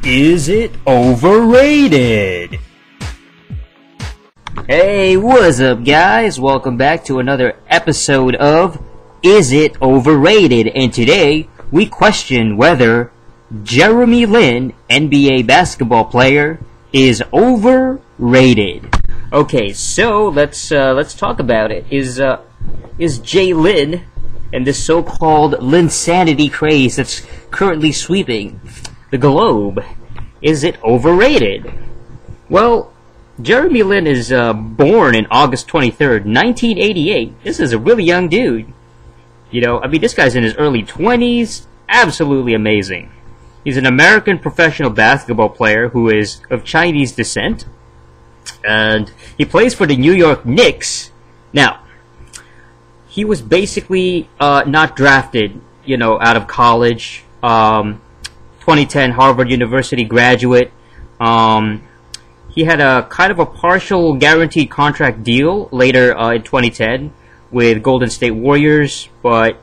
Is it overrated? Hey, what's up guys? Welcome back to another episode of Is It Overrated? And today, we question whether Jeremy Lin, NBA basketball player, is overrated. Okay, so let's talk about it. Is Jay Lin and this so-called Linsanity craze that's currently sweeping the globe, is it overrated? Well, Jeremy Lin is born in August 23rd, 1988. This is a really young dude. You know, I mean, this guy's in his early 20s. Absolutely amazing. He's an American professional basketball player who is of Chinese descent. And he plays for the New York Knicks. Now, he was basically not drafted, you know, out of college. 2010 Harvard University graduate. He had a kind of a partial guaranteed contract deal later in 2010 with Golden State Warriors, but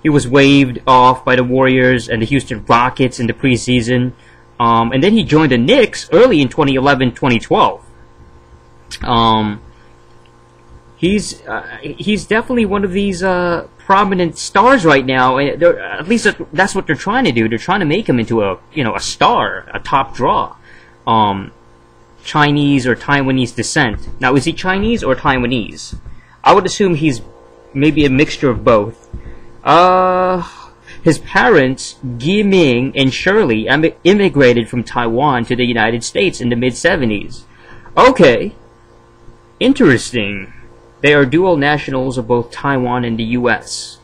he was waived off by the Warriors and the Houston Rockets in the preseason. And then he joined the Knicks early in 2011-2012. He's definitely one of these prominent stars right now. At least that's what they're trying to do. They're trying to make him into a star, a top draw. Chinese or Taiwanese descent. Now, is he Chinese or Taiwanese? I would assume he's maybe a mixture of both. His parents, Yao Ming and Shirley, immigrated from Taiwan to the United States in the mid-70s. Okay. Interesting. They are dual nationals of both Taiwan and the U.S.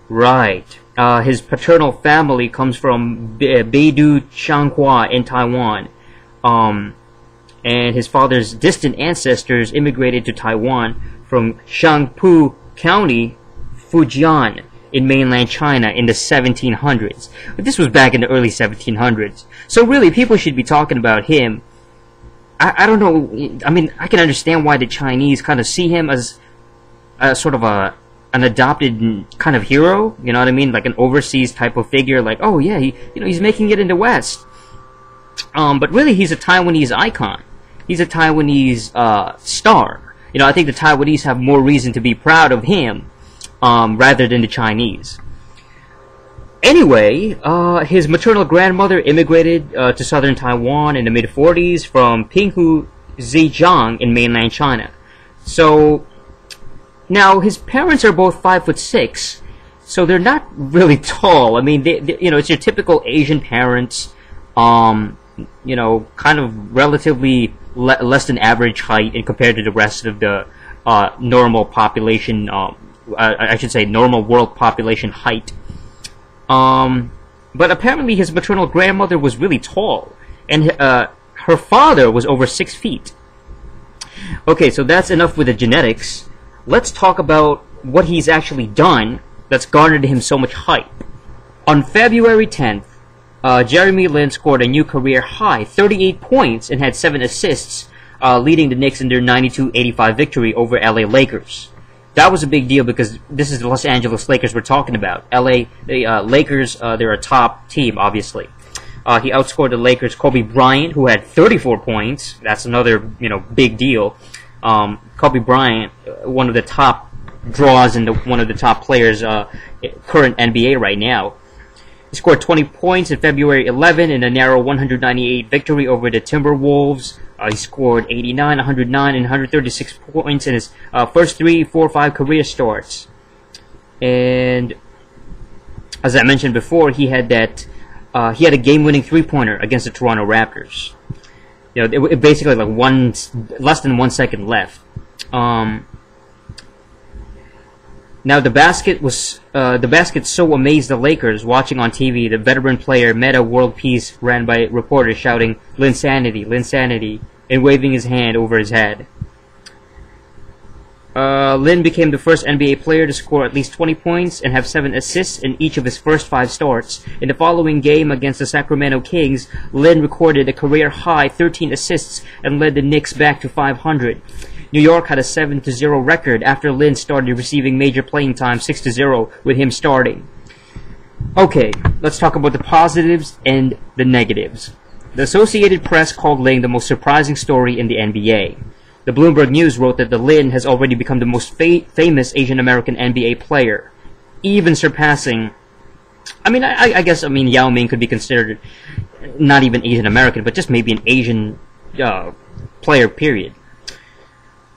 Right. His paternal family comes from Beidou, Changhua in Taiwan. And his father's distant ancestors immigrated to Taiwan from Shangpu County, Fujian, in mainland China in the 1700s. But this was back in the early 1700s. So really, people should be talking about him. I don't know, I mean, I can understand why the Chinese kind of see him as a sort of an adopted kind of hero, you know what I mean? Like an overseas type of figure, like, oh yeah, he's making it in the West. But really, he's a Taiwanese icon. He's a Taiwanese star. You know, I think the Taiwanese have more reason to be proud of him rather than the Chinese. Anyway, his maternal grandmother immigrated to southern Taiwan in the mid-40s from Pinghu, Zhejiang in mainland China. So, now his parents are both 5'6", so they're not really tall. I mean, you know, it's your typical Asian parents, you know, kind of relatively less than average height and compared to the rest of the normal population, I should say normal world population height. But apparently his maternal grandmother was really tall, and her father was over 6 feet. Okay, so that's enough with the genetics. Let's talk about what he's actually done that's garnered him so much hype. On February 10th, Jeremy Lin scored a new career high, 38 points, and had 7 assists, leading the Knicks in their 92-85 victory over LA Lakers. That was a big deal because this is the Los Angeles Lakers we're talking about. The Lakers, they're a top team, obviously. He outscored the Lakers' Kobe Bryant, who had 34 points. That's another, you know, big deal. Kobe Bryant, one of the top draws and one of the top players, current NBA right now. He scored 20 points in February 11 in a narrow 198 victory over the Timberwolves. He scored 89, 109, and 136 points in his first 3, 4, 5 career starts. And as I mentioned before, he had a game-winning three-pointer against the Toronto Raptors. You know, it basically like less than 1 second left. Now the basket so amazed the Lakers watching on TV. The veteran player made a world peace ran by reporters shouting "Linsanity, Linsanity," and waving his hand over his head. Lin became the first NBA player to score at least 20 points and have 7 assists in each of his first 5 starts. In the following game against the Sacramento Kings, Lin recorded a career-high 13 assists and led the Knicks back to 500. New York had a 7-0 record after Lin started receiving major playing time, 6-0, with him starting. Okay, let's talk about the positives and the negatives. The Associated Press called Lin the most surprising story in the NBA. The Bloomberg News wrote that Lin has already become the most famous Asian American NBA player, even surpassing. I guess Yao Ming could be considered not even Asian American, but just maybe an Asian player. Period.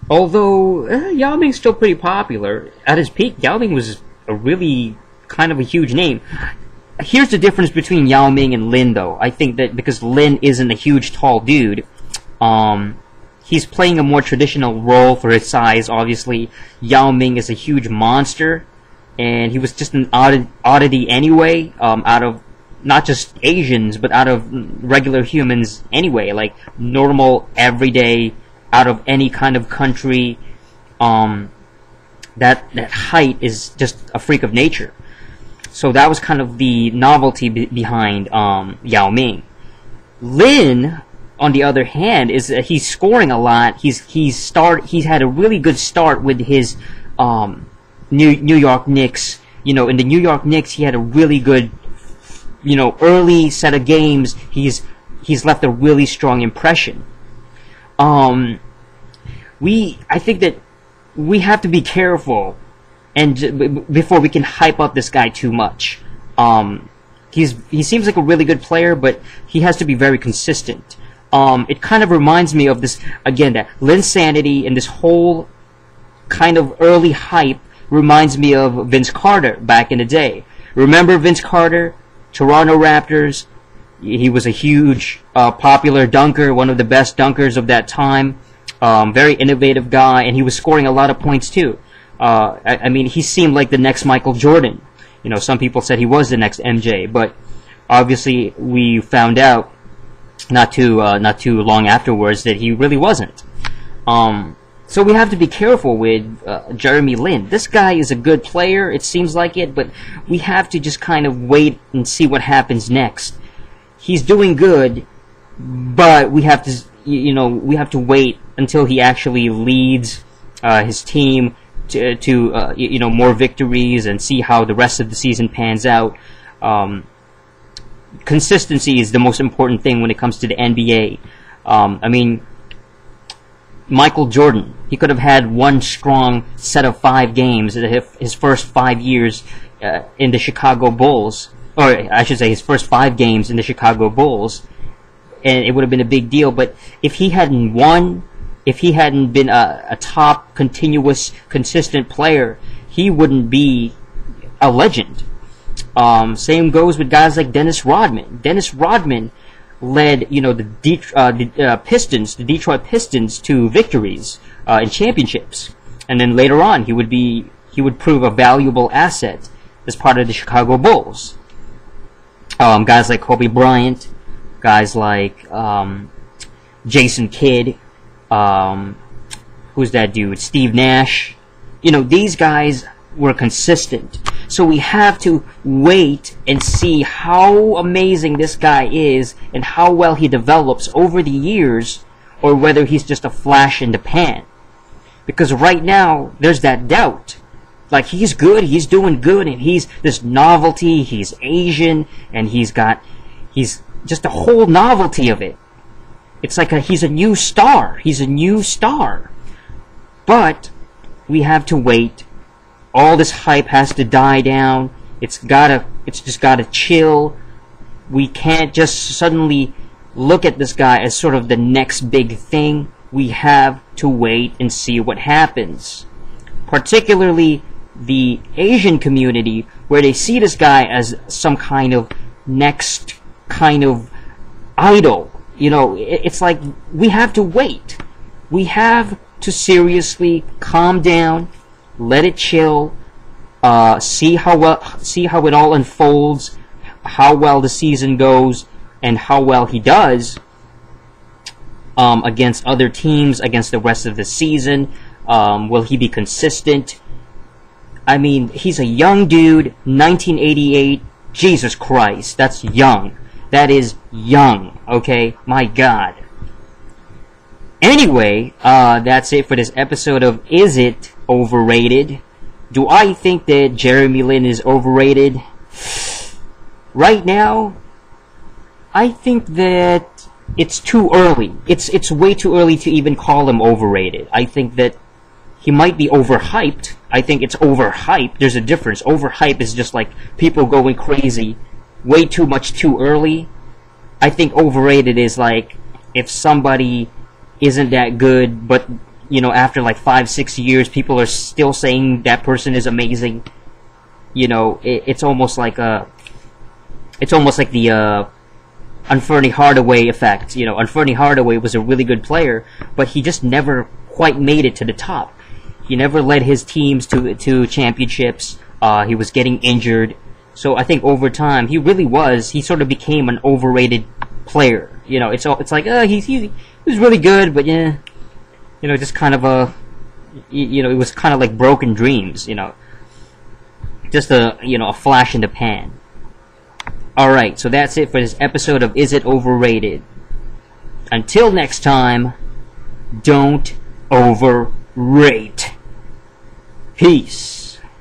Although Yao Ming's still pretty popular. At his peak, Yao Ming was a really kind of a huge name. Here's the difference between Yao Ming and Lin, though. I think that because Lin isn't a huge, tall dude, he's playing a more traditional role for his size, obviously. Yao Ming is a huge monster, and he was just an oddity anyway, out of not just Asians, but out of regular humans anyway, like normal, everyday, out of any kind of country. That height is just a freak of nature. So that was kind of the novelty behind Yao Ming. Lin, on the other hand, is he's scoring a lot. He's had a really good start with his New York Knicks. In the New York Knicks, he had a really good early set of games. He's left a really strong impression. I think that we have to be careful and before we can hype up this guy too much. He seems like a really good player, but he has to be very consistent. It kind of reminds me of this, again, that Linsanity and this whole kind of early hype reminds me of Vince Carter back in the day. Remember Vince Carter? Toronto Raptors. He was a huge, popular dunker, one of the best dunkers of that time. Very innovative guy, and he was scoring a lot of points too. He seemed like the next Michael Jordan. Some people said he was the next MJ, but obviously we found out not too long afterwards that he really wasn't. So we have to be careful with Jeremy Lin. This guy is a good player, it seems like it, but we have to just kind of wait and see what happens next. He's doing good, but we have to wait until he actually leads his team to more victories and see how the rest of the season pans out. Consistency is the most important thing when it comes to the NBA. Michael Jordan, he could have had one strong set of 5 games his first 5 years in the Chicago Bulls, or I should say his first 5 games in the Chicago Bulls, and it would have been a big deal. But if he hadn't won, if he hadn't been a top, continuous, consistent player, he wouldn't be a legend. Same goes with guys like Dennis Rodman. Dennis Rodman led, the Pistons, the Detroit Pistons, to victories in championships, and then later on he would prove a valuable asset as part of the Chicago Bulls. Guys like Kobe Bryant, guys like Jason Kidd, who's that dude? Steve Nash. These guys were consistent. So we have to wait and see how amazing this guy is and how well he develops over the years, or whether he's just a flash in the pan. Because right now, there's that doubt. Like, he's good, he's doing good, and he's this novelty, he's Asian, and he's just a whole novelty of it. It's like he's a new star. He's a new star. But we have to wait. All this hype has to die down. It's just gotta chill. We can't just suddenly look at this guy as sort of the next big thing. We have to wait and see what happens. Particularly the Asian community, where they see this guy as some kind of next kind of idol. It's like we have to wait. We have to seriously calm down, let it chill, see how it all unfolds, how well the season goes, and how well he does against other teams, against the rest of the season. Will he be consistent? He's a young dude, 1988. Jesus Christ, that's young. That is young, okay? My God. Anyway, that's it for this episode of Is It Overrated? Do I think that Jeremy Lin is overrated? Right now, I think that it's too early. It's way too early to even call him overrated. I think that he might be overhyped. I think it's overhyped. There's a difference. Overhyped is just like people going crazy way too much too early. I think overrated is like if somebody isn't that good, but you know, after like 5-6 years, people are still saying that person is amazing. You know, it's almost like the Unferny Hardaway effect. You know, Unferny Hardaway was a really good player, but he just never quite made it to the top. He never led his teams to championships. He was getting injured. So I think over time, he sort of became an overrated player. You know, it's like, he was really good, but yeah, you know, just kind of it was kind of like broken dreams, you know. Just a flash in the pan. Alright, so that's it for this episode of Is It Overrated? Until next time, don't overrate. Peace.